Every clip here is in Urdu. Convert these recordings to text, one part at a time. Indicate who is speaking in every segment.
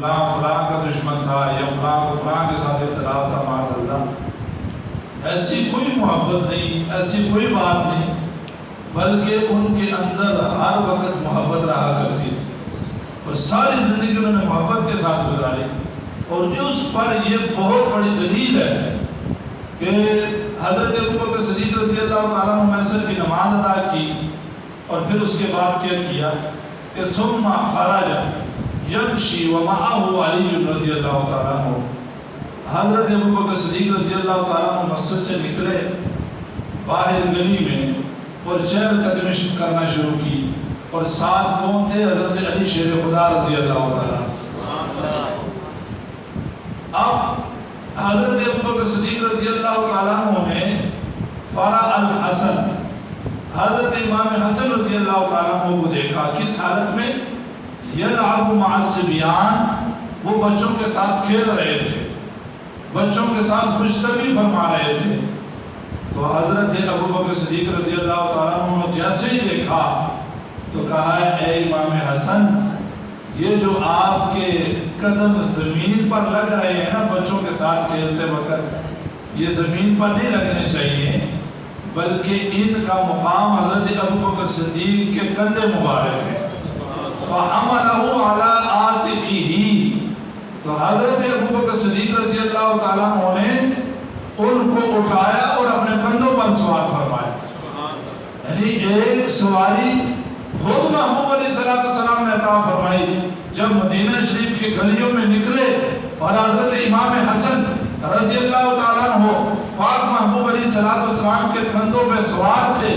Speaker 1: فلاں فلاں کا دشمن تھا یا فلاں کو فلاں کے ساتھ اختلاف تھا معاذ اللہ، ایسی کوئی محبت نہیں، ایسی کوئی بات نہیں، بلکہ ان کے اندر ہر وقت محبت رہا کرتی تھی اور ساری زندگی انہوں نے محبت کے ساتھ گزاری۔ اور اس پر یہ بہت بڑی دلیل ہے کہ حضرت ابوبکر صدیق رضی اللہ تعالیٰ عنہ عصر کی نماز ادا کی اور پھر اس کے بعد کیا کیا کہ ثم خرج یمشی ومعه علی رضی اللہ تعالیٰ عنہ، حضرت ابوبکر صدیق رضی اللہ تعالیٰ عنہ مسجد سے نکلے باہر گلی میں اور چہل قدمی کرنا شروع کی، اور ساتھ کون تھے؟ حضرت علی شیر خدا رضی اللہ تعالیٰ عنہ۔ اب حضرت ابوبکر صدیق رضی اللہ تعالیٰ عنہ نے فرع الحسن، حضرت امام حسن رضی اللہ تعالیٰ عنہ کو دیکھا، کس حالت میں؟ یلعب مع الصبیان، وہ بچوں کے ساتھ کھیل رہے تھے، بچوں کے ساتھ خوش طبعی فرما رہے تھے۔ تو حضرت ابوبکر صدیق رضی اللہ تعالیٰ عنہ نے جیسے ہی دیکھا تو کہا اے امام حسن، یہ جو آپ کے قدم زمین پر لگ رہے ہیں نا بچوں کے ساتھ کھیلتے وقت، یہ زمین پر نہیں لگنے چاہیے، بلکہ ان کا مقام حضرت ابوبکر صدیق کے کندھے مبارک ہے۔ فحملہ علی عاتقہ، تو حضرت ابوبکر صدیق رضی اللہ تعالیٰ عنہ نے ان کو اٹھایا اور اپنے کندھوں پر سوار فرمایا، یعنی ایک سواری خود محبوب علیہ السلام نے عطا فرمائی۔ جب مدینہ شریف کی گلیوں میں نکلے اور حضرت امام حسن رضی اللہ تعالیٰ عنہ پاک محبوب علیہ السلام کے کندھوں پہ سوار تھے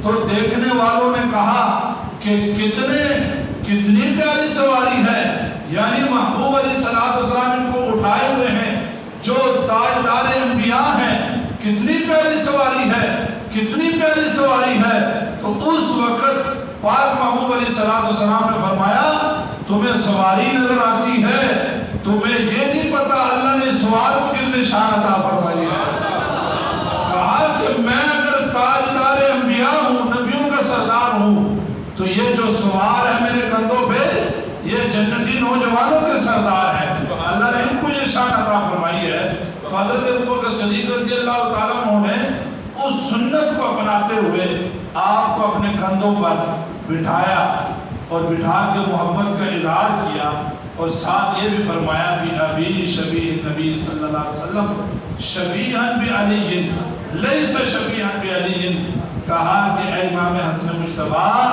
Speaker 1: تو دیکھنے والوں نے کہا کہ کتنی پیاری سواری ہے، یعنی محبوب علیہ السلام ان کو اٹھائے ہوئے ہیں جو تاجدار انبیاء ہیں، کتنی پیاری سواری ہے، کتنی پیاری سواری ہے۔ تو اس وقت پاک محبوب علیہ السلام نے فرمایا تمہیں سواری نظر آتی ہے، تمہیں یہ نہیں پتا اللہ نے سوار کو کتنے شان عطا فرمائی ہے۔ کہا کہ میں اگر تاجدار انبیاء ہوں، نبیوں کا سردار ہوں، تو یہ جو سوار ہے میرے کندھوں پہ یہ جنتی نوجوانوں کے سردار ہیں، اللہ نے ان کو یہ شان عطا فرمائی ہے۔ تو حضرت ابوبکر صدیق رضی اللہ تعالیٰ عنہ نے اس سنت کو اپناتے ہوئے آپ کو اپنے کندھوں پر بٹھایا اور بٹھا کے محبت کا اظہار کیا، اور ساتھ یہ بھی فرمایا بھی ابی شبیہ نبی صلی اللہ علیہ وسلم شبیہن بعلی لیس شبیہن بعلی، کہا کہ اے امام حسن مجتبیٰ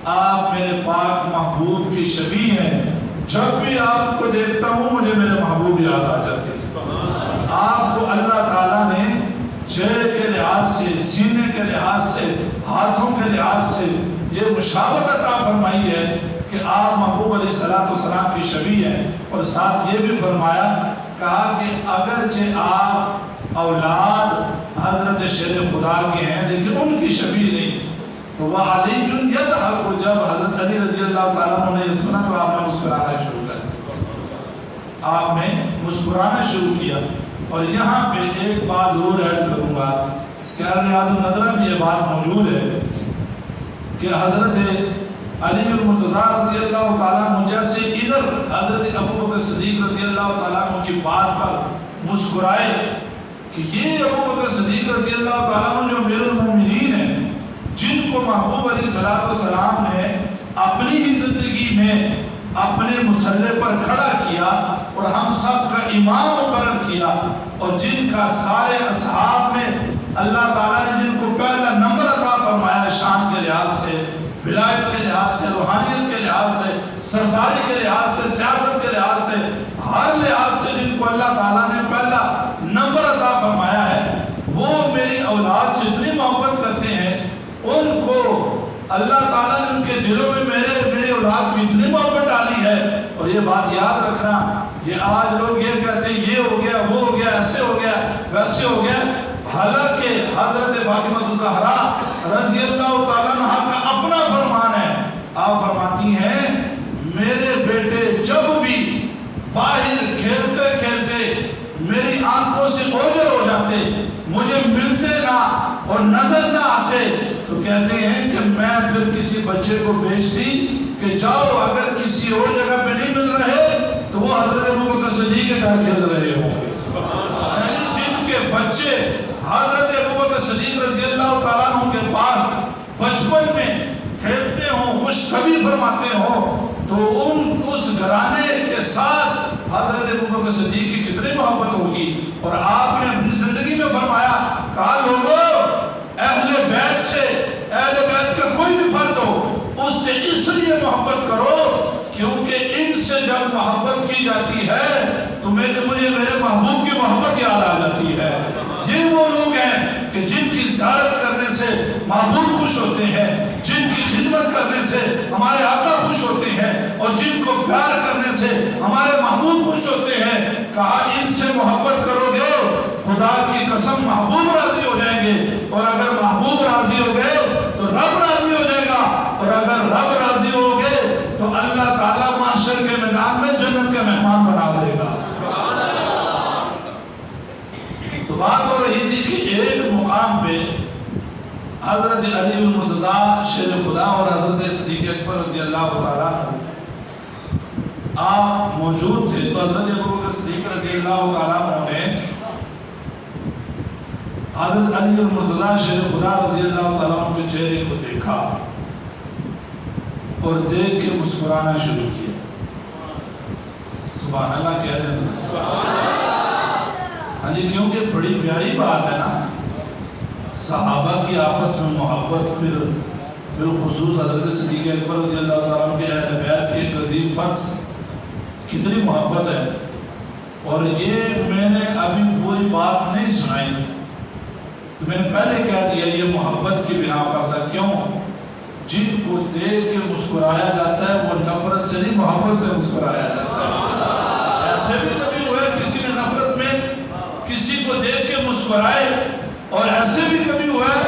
Speaker 1: آپ میرے پاک محبوب کی شبیہ ہیں، جب بھی آپ کو دیکھتا ہوں مجھے میرے محبوب یاد آ جاتے ہیں۔ آپ کو اللہ تعالیٰ نے چہرے کے لحاظ سے، سینے کے لحاظ سے، ہاتھوں کے لحاظ سے یہ مشابہت عطا فرمائی ہے کہ آپ محبوب علیہ السلام کی شبیہ ہیں، اور ساتھ یہ بھی فرمایا، کہا کہ اگرچہ آپ اولاد حضرت شیر خدا کے ہیں لیکن ان کی شبیہ نہیں۔ تو وہ علی یضحک، جب حضرت علی رضی اللہ تعالیٰ عنہ نے یہ سنا تو آپ نے مسکرانا شروع کیا، آپ نے مسکرانا شروع کیا۔ اور یہاں پہ ایک بات ضرور ایڈ کروں گا کہ ریاض النظرہ میں یہ بات موجود ہے کہ حضرت علی بن مرتضیٰ رضی اللہ تعالیٰ عنہ جیسے ادھر حضرت ابوبکر صدیق رضی اللہ تعالیٰ عنہ کی بات پر مسکرائے کہ یہ ابوبکر صدیق رضی اللہ تعالیٰ عنہ جو امیر المومنین ہیں، جن کو محبوب علیہ السلام نے اپنی ہی زندگی میں اپنے مسلح پر کھڑا کیا اور ہم سب کا امام مقرر کیا، اور جن کا سارے اصحاب میں اللہ تعالیٰ نے جن کو پہلا نمبر عطا فرمایا شان کے لحاظ سے، ولایت کے لحاظ سے، روحانیت کے لحاظ سے، سرداری کے لحاظ سے، سیاست کے لحاظ سے، ہر لحاظ سے جن کو اللہ تعالیٰ نے پہلا نمبر عطا فرمایا ہے، وہ میری اولاد سے اتنی محبت کرتے ہیں، ان کو اللہ تعالیٰ نے ان کے دلوں میں میرے اولاد کی اتنی محبت ڈالی ہے۔ اور یہ بات یاد رکھنا، یہ آج لوگ یہ کہتے ہیں یہ ہو گیا، وہ ہو گیا، ایسے ہو گیا، ویسے ہو گیا، حالانکہ حضرت فاطمہ الزہرا رضی اللہ تعالیٰ عنہا کا اپنا فرمان ہے، آپ فرماتی ہیں میرے بیٹے جب بھی باہر کھیلتے کھیلتے میری آنکھوں سے اوجھل ہو جاتے، مجھے ملتے نہ اور نظر نہ آتے، تو کہتے ہیں کہ میں پھر کسی بچے کو بھیجتی کہ جاؤ اگر کسی اور جگہ پہ نہیں مل رہے تو وہ گھر کھل رہے ہوں گے، یعنی جن کے بچے حضرت ابوبکر صدیق رضی اللہ تعالیٰ عنہ کے پاس بچپن میں کھیلتے ہوں، خوشخبری فرماتے ہوں، تو اس گھرانے کے ساتھ حضرت ابوبکر صدیق کی کتنی محبت ہوگی۔ اور آپ نے اپنی زندگی میں فرمایا، کہا لوگوں اہل بیت سے، اہل بیت کا کوئی بھی فرد ہو، اس سے اس لیے محبت کرو کیونکہ ان سے جب محبت کی جاتی ہے تو مجھے میرے محبوب کی محبت یاد آ جاتی ہے۔ یہ وہ لوگ ہیں کہ جن کی زیارت کرنے سے محبوب خوش ہوتے ہیں، جن کی خدمت کرنے سے ہمارے آقا خوش ہوتے ہیں، اور جن کو پیار کرنے سے ہمارے محبوب خوش ہوتے ہیں۔ کہا ان سے محبت کرو گے، خدا کی قسم محبوب راضی ہو جائیں گے، اور اگر محبوب راضی ہو گئے تو رب راضی ہو جائے گا، اور اگر رب راضی ہو گئے تو اللہ تعالیٰ محشر کے میدان میں جنت کے مہمان بنا دے گا۔ تو بات ہو رہی تھی کہ ایک مقام پہ حضرت علی المرتضیٰ شیر خدا اور حضرت صدیق اکبر رضی اللہ تعالیٰ عنہ آپ موجود تھے، تو حضرت ابوبکر صدیق رضی اللہ تعالیٰ عنہ نے حضرت علی المرتضیٰ شیر خدا رضی اللہ تعالیٰ عنہ کے چہرے کو دیکھا اور دیکھ کے مسکرانا شروع کیا۔ سبحان اللہ کہہ رہے ہیں، ہاں جی، کیونکہ بڑی پیاری بات ہے نا، صحابہ کی آپس میں محبت، پھر بالخصوص حضرت صدیق اکبر رضی اللہ تعالیٰ عنہ کے اہل بیت کے ایک عظیم فرد سے کتنی محبت ہے۔ اور یہ میں نے ابھی کوئی بات نہیں سنائی، تو میں نے پہلے کہہ دیا یہ محبت کی بنا پر تھا۔ کیوں؟ جن کو دیکھ کے مسکرایا جاتا ہے وہ نفرت سے نہیں، محبت سے مسکرایا جاتا ہے۔ ایسے بھی کبھی ہوا ہے کسی نے نفرت میں کسی کو دیکھ کے مسکرائے، اور ایسے بھی کبھی ہوا ہے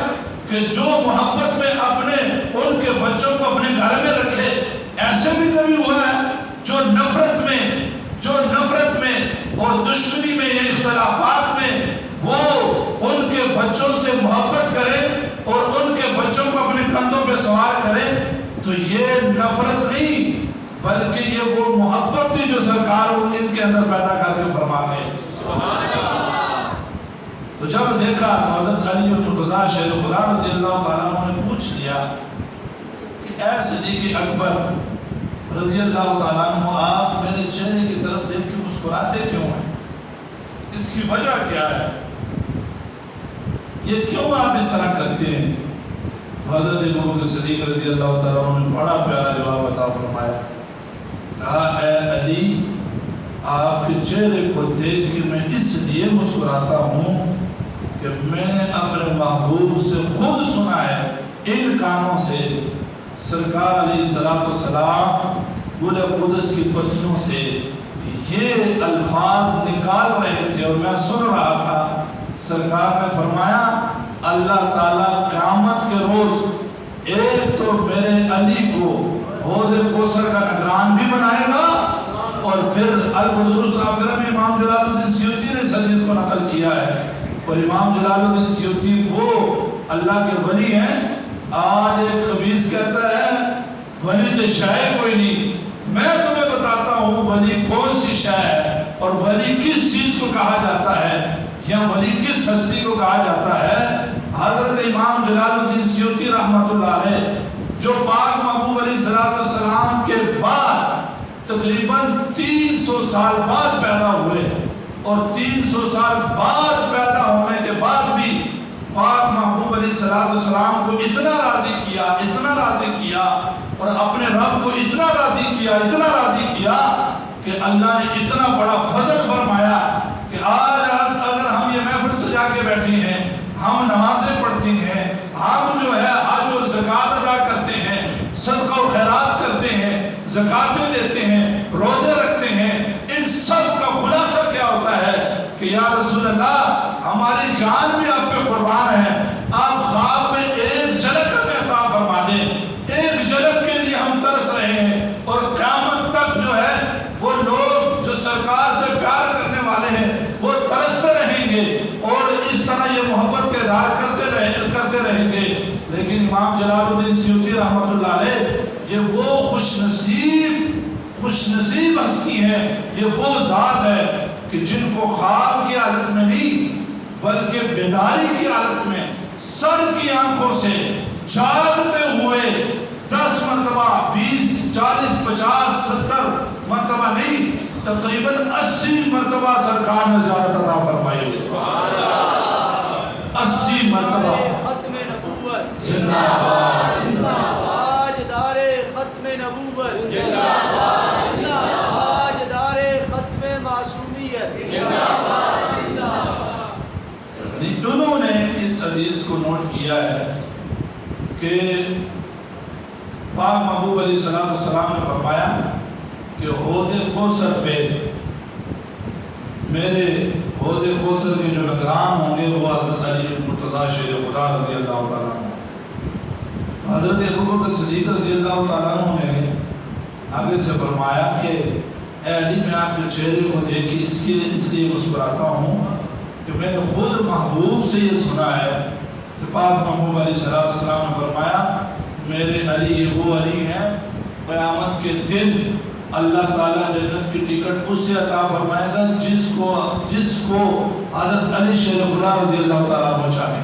Speaker 1: کہ جو محبت میں اپنے ان کے بچوں کو اپنے گھر میں رکھے، ایسے بھی کبھی ہوا ہے جو نفرت میں اور دشمنی میں یا اختلافات میں وہ ان کے بچوں سے محبت کرے اور ان کے بچوں کو اپنے کندھوں پہ سوار کرے، تو یہ نفرت نہیں بلکہ یہ وہ محبت تھی جو سرکار ان کے اندر پیدا کر کے فرما گئے۔ تو جب دیکھا تو حضرت علی المرتضیٰ شیر خدا رضی اللہ تعالیٰ عنہ نے پوچھ لیا کہ اے صدیق اکبر رضی اللہ تعالیٰ عنہ، آپ میرے چہرے کی طرف دیکھ کے مسکراتے کیوں ہیں؟ اس کی وجہ کیا ہے؟ یہ کیوں آپ اس طرح کرتے ہیں؟ حضرت ابوبکر صدیق رضی اللہ تعالیٰ عنہ نے بڑا پیارا جواب عطا فرمایا، کہا اے علی، آپ کے چہرے کو دیکھ کے میں اس لیے مسکراتا ہوں کہ میں اپنے محبوب سے خود سنا ہے، ان کانوں سے سرکار علیہ السلام گل قدس کی پتنوں سے یہ الفاظ نکال رہے تھے، اور میں سن رہا تھا۔ سرکار نے فرمایا اللہ تعالیٰ قیامت کے روز ایک تو میرے علی کو حوض کوثر کا نگران بھی بنائے گا، اور پھر البدور الصافرہ میں امام جلال الدین سیوطی نے اس حدیث کو نقل کیا ہے، اور امام جلال الدین سیوطی وہ اللہ کے ولی ہیں۔ آج ایک خبیث کہتا ہے ولی تو شے کوئی نہیں، میں تمہیں بتاتا ہوں ولی کون سی شے ہے، اور ولی کس چیز کو کہا جاتا ہے، یا ولی کس ہستی کو کہا جاتا ہے۔ حضرت امام جلال الدین سیوطی رحمۃ اللہ علیہ جو پاک محبوب علیہ السلام کے بعد تقریباً 300 سال بعد پیدا ہوئے، اور 300 سال بعد پیدا ہونے کے بعد بھی پاک محبوب علیہ السلام کو اتنا راضی کیا اور اپنے رب کو اتنا راضی کیا کہ اللہ نے اتنا بڑا فضل فرمایا کہ آج اگر ہم یہ محفل سجا کے بیٹھے ہیں، ہم نمازیں پڑھتے ہیں، ہم جو ہے حج اور زکوٰۃ ادا کرتے ہیں، صدقہ و خیرات کرتے ہیں، زکاتیں دیتے ہیں، روزے رکھتے ہیں، ان سب کا خلاصہ کیا ہوتا ہے کہ یا رسول اللہ ہماری جان بھی آپ پہ قربان ہے، آپ خواب میں ایک جھلک ہمیں عطا فرما دیں، ایک جھلک کے لیے ہم ترس رہے ہیں، اور قیامت تک جو ہے وہ لوگ جو سرکار سے پیار کرنے والے ہیں وہ ترستے رہیں گے، اور اس طرح یہ محبت کے اظہار کرتے رہیں گے۔ لیکن امام جلال الدین سیوطی رحمۃ اللہ علیہ یہ وہ خوش نصیب خوش نصیب ہستی ہے یہ وہ ذات ہے کہ جن کو خواب کی حالت میں نہیں بلکہ بیداری کی حالت میں سر کی آنکھوں سے جاگتے ہوئے 10 مرتبہ 20 40 50 70 مرتبہ نہیں تقریباً 80 مرتبہ سرکار نے زیارت عطا فرمائی. 80 مرتبہ.
Speaker 2: ختم نبوت
Speaker 1: زندہ باد
Speaker 2: زندہ باد. تاجدار ختم نبوت زندہ باد زندہ باد. تاجدار ختم معصومیت زندہ باد زندہ باد.
Speaker 1: انہوں نے اس حدیث کو نوٹ کیا ہے کہ پاک محبوب علیہ السلام نے فرمایا کہ حوض کوثر پہ میرے حوض کوثر کے جو نگران ہوں گے وہ حضرت علی مرتضیٰ شیر خدا رضی اللہ تعالیٰ عنہ. حضرت ابوبکر صدیق رضی اللہ تعالیٰ عنہ نے آگے سے فرمایا کہ اے علی میں آپ کے چہرے کو دیکھ کے اس لیے مسکراتا ہوں کہ میں نے خود محبوب سے یہ سنا ہے کہ پاک محبوب علیہ السلام نے فرمایا میرے علی یہ وہ علی ہیں قیامت کے دن اللہ تعالیٰ جنت کی ٹکٹ اس سے عطا فرمائے گا جس کو حضرت علی شیر خدا رضی اللہ تعالیٰ عنہ چاہے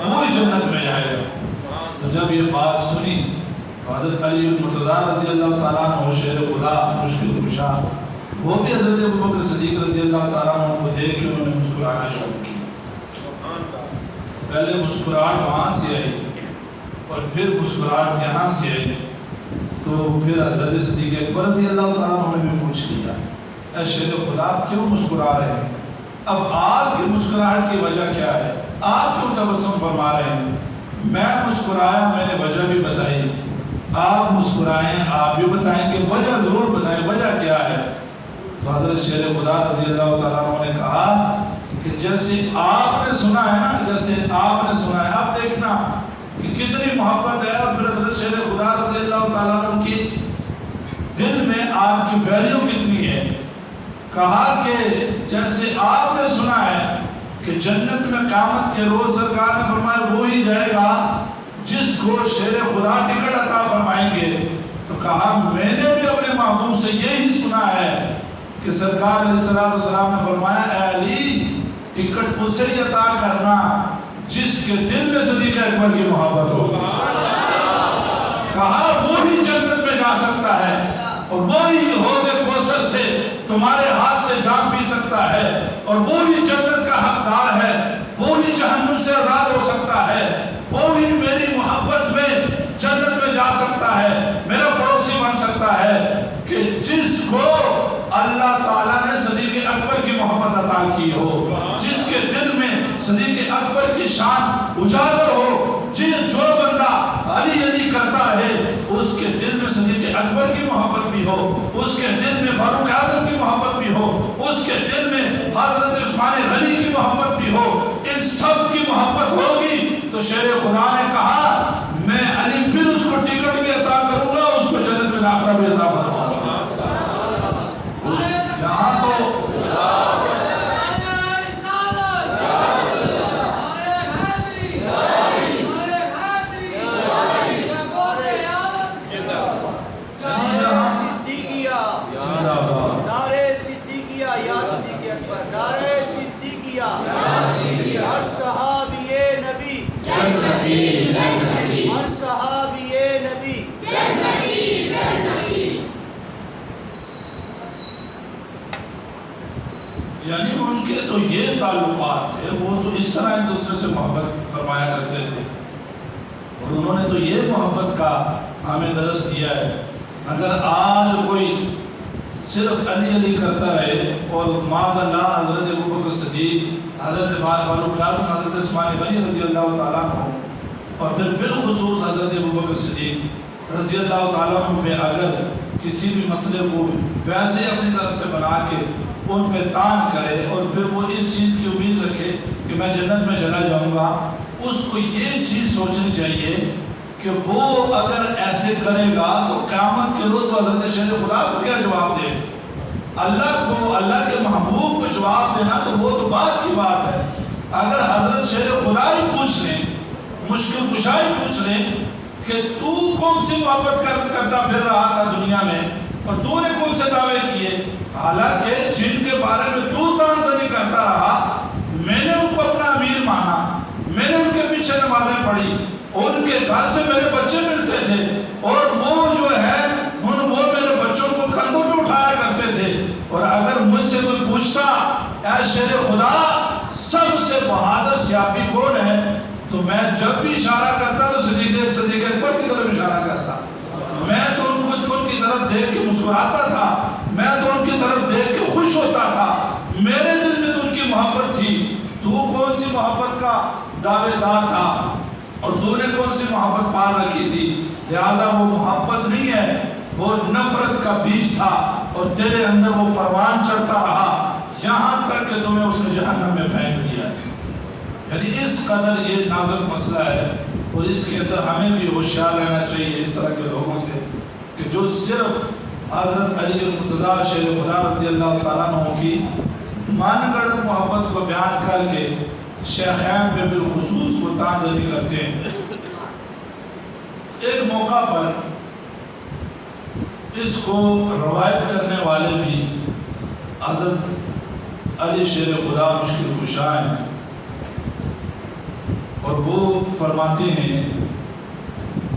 Speaker 1: وہی جنت میں جائے گا. تو جب یہ بات سنی حضرت علی مرتضیٰ رضی اللہ تعالیٰ عنہ شیر خدا مشکل کشا وہ بھی حضرت ابوبکر صدیق رضی اللہ تعالیٰ عنہ کو دیکھ کے انہوں نے مسکرانا شروع کی. پہلے مسکراہٹ وہاں سے آئی اور پھر مسکراہٹ یہاں سے آئی. تو پھر حضرت صدیق اکبر رضی اللہ تعالیٰ عنہ نے بھی پوچھ لیا اے شیر خدا کیوں مسکرا رہے ہیں؟ اب آپ کی مسکراہٹ کی وجہ کیا ہے؟ آپ کیوں تبسم فرما رہے ہیں؟ میں مسکرایا میں نے وجہ بھی بتائی. آپ مسکرائیں آپ بھی بتائیں کہ وجہ ضرور بتائیں وجہ کیا ہے. تو حضرت شیر خدا رضی اللہ تعالیٰ عنہ نے کہا کہ جیسے آپ نے سنا ہے نا جیسے آپ نے سنا ہے آپ دیکھنا کہ کتنی محبت ہے. اور پھر حضرت شیر خدا رضی اللہ تعالیٰ عنہ کی دل میں آپ کی ویلیو کتنی ہے. کہا کہ جیسے آپ نے سنا ہے کہ جنت میں قیامت کے روز سرکار نے فرمایا وہی جائے گا جس کو شیر خدا ٹکٹ عطا فرمائیں گے. تو کہا میں نے بھی اپنے محبوب سے یہی سنا ہے کہ سرکار علیہ السلام نے فرمایا اے علی ٹکٹ اسے عطا کرنا جس کے دل میں صدیق اکبر کی محبت ہو. کہا وہی جنت میں جا سکتا ہے اور وہی حوض کوثر سے تمہارے ہاتھ سے جام پی سکتا ہے اور وہی جنت کا حقدار ہے. وہی جہنم سے آزاد ہو سکتا ہے. وہی میری محبت میں جنت میں جا سکتا ہے میرا پڑوسی بن سکتا ہے کہ جس کو اللہ تعالیٰ نے صدیق اکبر کی محبت عطا کی ہو. جس کے دل میں صدیق اکبر کی شان اجاگر ہو. جو بندہ علی علی کرتا ہے اس کے دل میں صدیق اکبر کی محبت بھی ہو. اس کے دل میں فاروق اعظم کی محبت بھی ہو. اس کے دل میں حضرت عثمان غنی کی محبت بھی ہو. ان سب کی محبت ہوگی تو شیر خدا نے کہا میں علی پھر اس کو ٹکٹ بھی عطا کروں گا اس کو جنت میں داخلہ بھی عطا کروں گا. یہاں تو
Speaker 2: ہر صحابی نبی ہر صحابی نبی
Speaker 1: یعنی ان کے تو یہ تعلقات تھے وہ تو اس طرح ایک دوسرے سے محبت فرمایا کرتے تھے اور انہوں نے تو یہ محبت کا ہمیں درس دیا ہے. اگر آج کوئی صرف علی علی کرتا رہے اور معاذ اللہ حضرت ابوبکر صدیق حضرت فاروق اعظم حضرت عثمان غنی رضی اللہ تعالیٰ عنہ اور پھر بالخصوص حضرت ابوبکر صدیق رضی اللہ تعالیٰ عنہ پہ اگر کسی بھی مسئلے کو ویسے اپنی طرف سے بنا کے ان پہ تان کرے اور پھر وہ اس چیز کی امید رکھے کہ میں جنت میں چلا جاؤں گا اس کو یہ چیز سوچنی چاہیے کہ وہ اگر ایسے کرے گا تو قیامت کے روز وہ حضرت شیر خدا کو کیا جواب دے. اللہ کو اللہ کے محبوب کو جواب دینا تو وہ تو بات کی بات ہے. اگر حضرت شیر خدا ہی پوچھ لیں مشکل کشائی پوچھ لیں کہ تو کون سی محبت کرتا پھر رہا تھا دنیا میں اور تو نے کون سے دعوے کیے؟ حالانکہ جن کے بارے میں تو تانتنی کرتا رہا، میں نے ان کو اپنا امیر مانا، میں نے ان کے پیچھے نمازیں پڑھی، ان کے گھر سے میرے بچے ملتے تھے، اور وہ جو ہے وہ میرے بچوں کو کندھوں پہ اٹھایا کرتے تھے۔ اور اگر مجھ سے کوئی پوچھتا اے شیر خدا سب سے بہادر صحابی کون ہے، تو میں جب بھی اشارہ کرتا تو صدیق اکبر کی طرف اشارہ کرتا۔ میں تو ان کی طرف دیکھ کے مسکراتا تھا، میں تو ان کی طرف دیکھ کے خوش ہوتا تھا، میرے دل میں تو ان کی محبت تھی۔ تو کون سی محبت کا دعوے دار تھا اور تو نے کون سی محبت پال رکھی تھی؟ لہٰذا وہ محبت نہیں ہے، وہ نفرت کا بیج تھا، اور تیرے اندر وہ پروان چڑھتا رہا یہاں تک کہ تمہیں اس نے جہنم میں پھینک دیا۔ یعنی اس قدر یہ نازک مسئلہ ہے، اور اس کے اندر ہمیں بھی ہوشیار رہنا چاہیے اس طرح کے لوگوں سے کہ جو صرف حضرت علی المرتضیٰ شیر خدا رضی اللہ تعالیٰ عنہ کی من گڑت محبت کو بیان کر کے شیخین پہ بالخصوص کو تانزنی کرتے ہیں۔ ایک موقع پر اس کو روایت کرنے والے بھی حضرت علی شیر خدا مشکل کشا ہیں، اور وہ فرماتے ہیں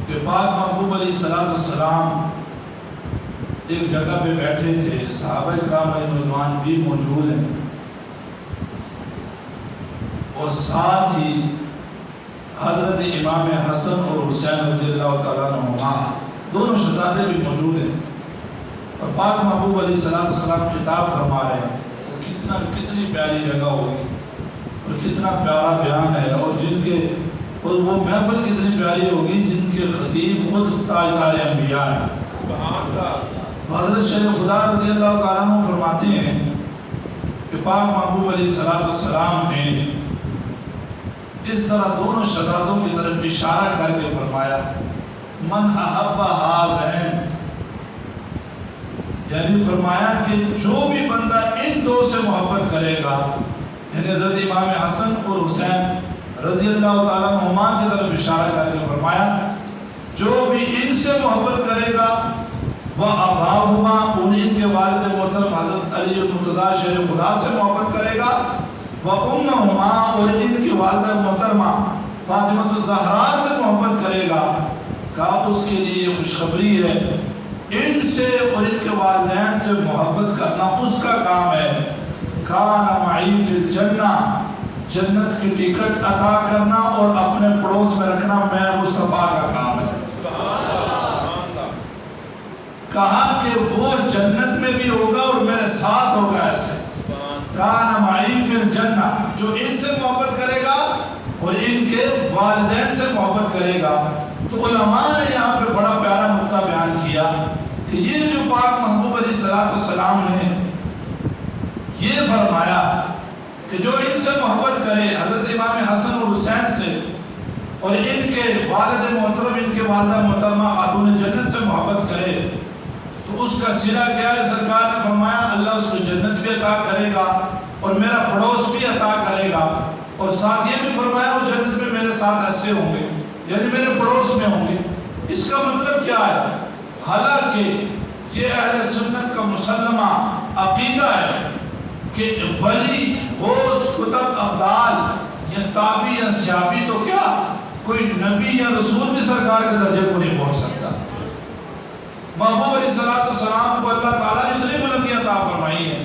Speaker 1: کہ پاک محبوب علیہ السلام ایک جگہ پہ بیٹھے تھے، صحابہ کرام رضوان بھی موجود ہیں، اور ساتھ ہی حضرت امام حسن اور حسین رضی اللہ تعالیٰ عنہما دونوں شہزادے بھی موجود ہیں، اور پاک محبوب علیہ السلام خطاب فرما رہے ہیں۔ کتنی پیاری جگہ ہوگی اور کتنا پیارا بیان ہے، اور وہ محفل کتنی پیاری ہوگی جن کے خطیب خود تاجدار انبیاء ہیں۔ حضرت شیخ خدا رضی اللہ تعالیٰ عنہ فرماتے ہیں کہ پاک محبوب علیہ السلام نے اس طرح دونوں شہزادوں کی طرف اشارہ کر کے فرمایا من احب ہذین، یعنی فرمایا کہ جو بھی بندہ ان دو سے محبت کرے گا، یعنی حضرت امام حسن اور حسین رضی اللہ تعالیٰ عنہما کی طرف اشارہ کر کے فرمایا جو بھی ان سے محبت کرے گا، وہ اباہما ان کے والد محترم حضرت علی المرتضیٰ شیر خدا سے محبت کرے گا، وہ امہما اور ان کی والدہ محترمہ فاطمہ الزہرا سے محبت کرے گا، کہا اس کے لیے یہ خوشخبری ہے، ان سے اور ان کے والدین سے محبت کرنا اس کا کام ہے، کان معی فی الجنہ، جنت کی ٹکٹ عطا کرنا اور اپنے پڑوس میں رکھنا میں مصطفیٰ کا کام ہے۔ کہا کہ وہ جنت میں بھی ہوگا اور میرے ساتھ ہوگا ایسے، کان معی فی الجنہ، جو ان سے محبت کرے گا اور ان کے والدین سے محبت کرے گا۔ تو علماء نے یہاں پہ بڑا پیارا نقطہ بیان کیا کہ یہ جو پاک محبوب علیہ السلام نے یہ فرمایا کہ جو ان سے محبت کرے، حضرت امام حسن اور حسین سے، اور ان کے والد محترم ان کے والدہ محترمہ خاتون جنت سے محبت کرے، تو اس کا صلہ کیا ہے؟ سرکار نے فرمایا اللہ اس کو جنت بھی عطا کرے گا اور میرا پڑوس بھی عطا کرے گا، اور ساتھ یہ بھی فرمایا وہ جنت میں میرے ساتھ ایسے ہوں گے، یعنی میرے پڑوس میں ہوں گے۔ اس کا مطلب کیا ہے؟ حالانکہ یہ اہل سنت کا مسلمہ عقیدہ ہے کہ ولی غوث کتب ابدال یا تابعی یا صحابی تو کیا کوئی نبی یا رسول بھی سرکار کے درجے کو نہیں پہنچ سکتا۔ محبوب علیہ السلام کو اللہ تعالیٰ نے اتنی بلندی عطا فرمائی ہے،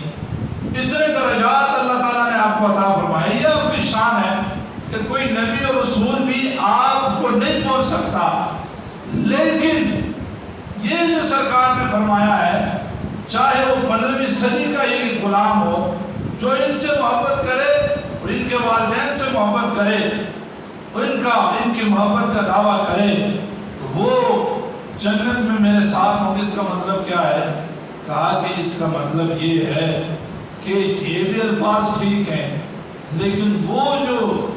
Speaker 1: اتنے درجات اللہ تعالیٰ نے آپ کو عطا فرمائی، یہ آپ کی شان ہے کہ کوئی نبی اور رسول بھی آپ کو نہیں پہنچ سکتا۔ لیکن یہ جو سرکار نے فرمایا ہے، چاہے وہ 15ویں صدی کا ایک غلام ہو، جو ان سے محبت کرے اور ان کے والدین سے محبت کرے، ان کی محبت کا دعویٰ کرے، وہ جنت میں میرے ساتھ ہوں گے۔ اس کا مطلب کیا ہے؟ کہا کہ اس کا مطلب یہ ہے کہ یہ بھی الفاظ ٹھیک ہیں، لیکن وہ جو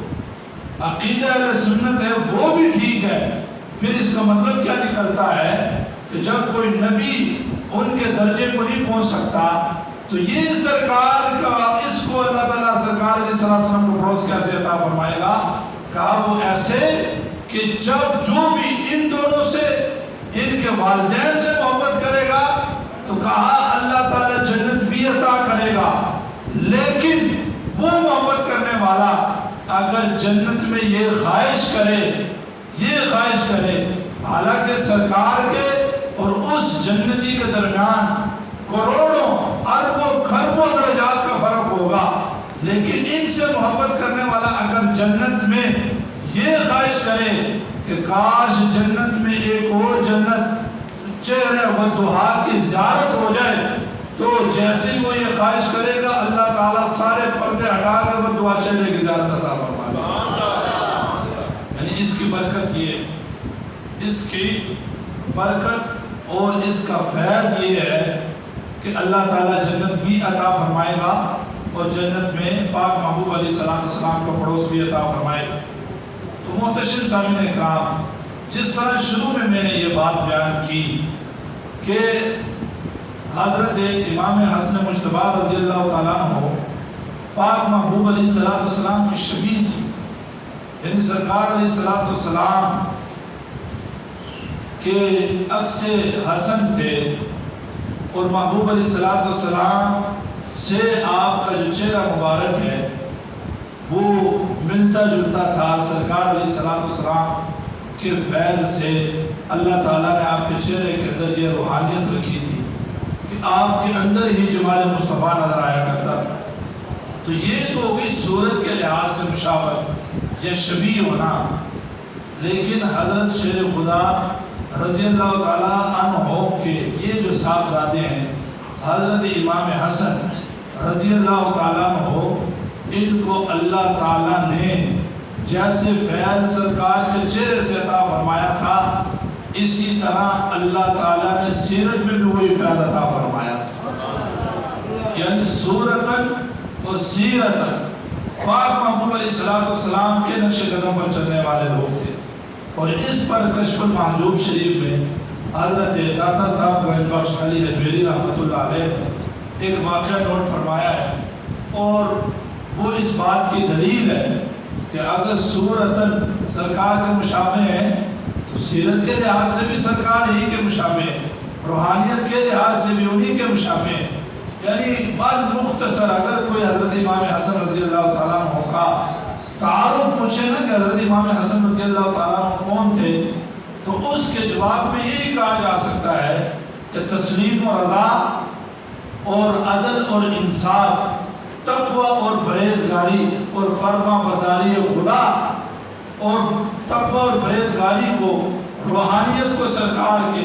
Speaker 1: عقیدہ اہل سنت ہے وہ بھی ٹھیک ہے۔ پھر اس کا مطلب کیا نکلتا ہے کہ جب کوئی نبی ان کے درجے کو نہیں پہنچ سکتا، تو یہ سرکار کا اس کو اللہ تعالیٰ سرکار علیہ السلام کو پڑوس کیسے عطا فرمائے گا؟ کہا وہ ایسے کہ جب جو بھی ان دونوں سے ان کے والدین سے محبت کرے گا، تو کہا اللہ تعالیٰ جنت بھی عطا کرے گا، لیکن وہ محبت کرنے والا اگر جنت میں یہ خواہش کرے، حالانکہ سرکار کے اور اس جنتی کے درمیان کروڑوں اربوں خربوں درجات کا فرق ہوگا، لیکن ان سے محبت کرنے والا اگر جنت میں یہ خواہش کرے کہ کاش جنت میں ایک اور جنت چہرے ودعا کی زیارت ہو جائے، تو جیسے ہی وہ یہ خواہش کرے گا اللہ تعالیٰ سارے پردے ہٹا کے ودعا چہرے کی زیارت عطا فرمائے گا۔ یعنی اس کی برکت اور اس کا فیض یہ ہے کہ اللہ تعالیٰ جنت بھی عطا فرمائے گا اور جنت میں پاک محبوب علیہ السلام کا پڑوس بھی عطا فرمائے گا۔ تو محتشم سامعین اکرام، جس طرح شروع میں نے یہ بات بیان کی کہ حضرت امام حسن مجتبی رضی اللہ تعالیٰ عنہ پاک محبوب علیہ السلام کی شبیہ تھی، یعنی سرکار علیہ السلام کے عکس حسن تھے، اور محبوب علیہ السلام سے آپ کا جو چہرہ مبارک ہے وہ ملتا جلتا تھا۔ سرکار علیہ السلام کے فیض سے اللہ تعالیٰ نے آپ کے چہرے کے اندر یہ روحانیت رکھی تھی کہ آپ کے اندر ہی جمال مصطفیٰ نظر آیا کرتا تھا۔ تو یہ تو ہوگی صورت کے لحاظ سے مشابہ یا شبیہ ہونا، لیکن حضرت شیر خدا رضی اللہ تعالیٰ عنہ کے یہ جو صاحبزادے ہیں حضرت امام حسن رضی اللہ تعالیٰ عنہ، ان کو اللہ تعالیٰ نے جیسے فیض سرکار کے چہرے سے عطا فرمایا تھا، اسی طرح اللہ تعالیٰ نے سیرت میں بھی وہی فیض عطا فرمایا تھا۔ یعنی صورتاً اور سیرتاً پاک محبوب علیہ السلام کے نقش قدم پر چلنے والے لوگ تھے۔ اور اس پر کشف المحجوب شریف میں حضرت داتا صاحب گنج بخش علی اجمیری رحمۃ اللہ علیہ ایک واقعہ نوٹ فرمایا ہے، اور وہ اس بات کی دلیل ہے کہ اگر صورتاً سرکار کے مشابہ ہیں تو سیرت کے لحاظ سے بھی سرکار ہی کے مشابہ ہیں، روحانیت کے لحاظ سے بھی انہی کے مشابہ ہیں۔ یعنی بال مختصر اگر کوئی حضرت امام حسن رضی اللہ تعالیٰ عنہ کا تعارف پوچھے نا کہ حضرت امام حسن رضی اللہ تعالیٰ عنہ کون تھے، تو اس کے جواب میں یہی کہا جا سکتا ہے کہ تسلیم و رضا اور عدل اور انصاف، تقوی اور پرہیزگاری اور فرما برداری خدا، اور تقوی اور پرہیزگاری کو، روحانیت کو، سرکار کے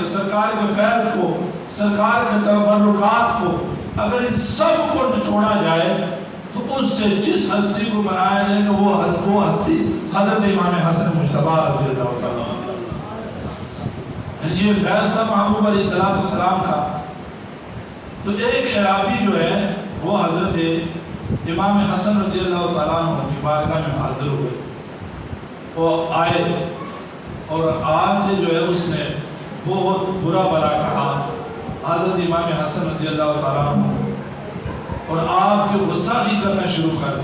Speaker 1: فیض کو، سرکار کے تبرکات کو، اگر ان سب کو چھوڑا جائے تو اس سے جس ہستی کو بنایا جائے گا وہ ہستی حضرت امام حسن مجتبی رضی اللہ تعالیٰ عنہ۔ یہ فیض تھا محبوب علیہ السلام کا۔ تو ایک عرابی جو ہے وہ حضرت امام حسن رضی اللہ تعالیٰ عنہ کی بارگاہ میں حاضر ہوئے، وہ آئے اور آج جو ہے اس نے بہت برا بلا کہا حضرت امام حسن رضی اللہ تعالیٰ عنہ، اور آپ کی گستاخی کرنا شروع کر